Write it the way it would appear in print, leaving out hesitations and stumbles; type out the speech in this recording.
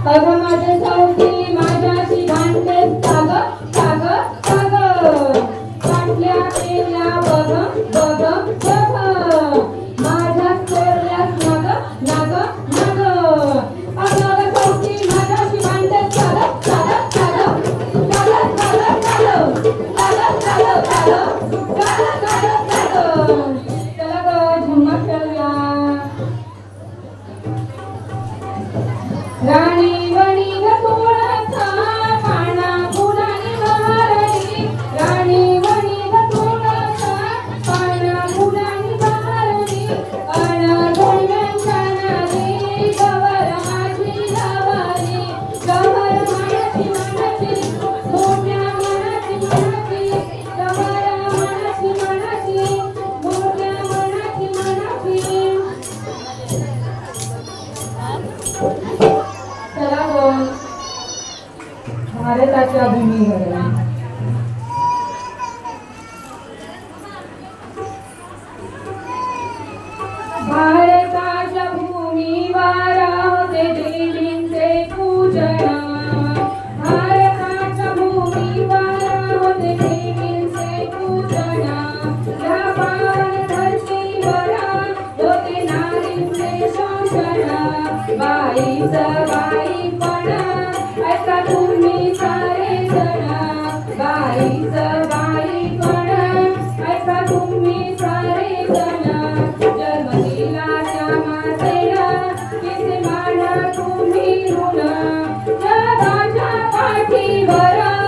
अगं माझे चौकी माझ्याशी भांडतेस काग काग काग काटल्या केल्या बघ बघ बघ माझ्या चोरल्यास नाग नाग नाग अगं चौकी माझ्याशी भांडतेस काग काग काग काग काग काग काग काग काग काग काग काग चला ग झुम्मा खेळूया राणी भारताच्या भूमीवर भारताच्या भूमीवर होते देवींचे पूजन भारताच्या भूमीवर होते देवींचे पूजन या पावन धरतीवर होते नारींचे शोषण बाईचं बाईपण ऐका तुम्ही सारे जण बाईचं बाईपण ऐका तुम्ही सारे जण जन्मदिला त्या मातेनं किती माना तुम्ही ऋण जगाच्या पाठीवर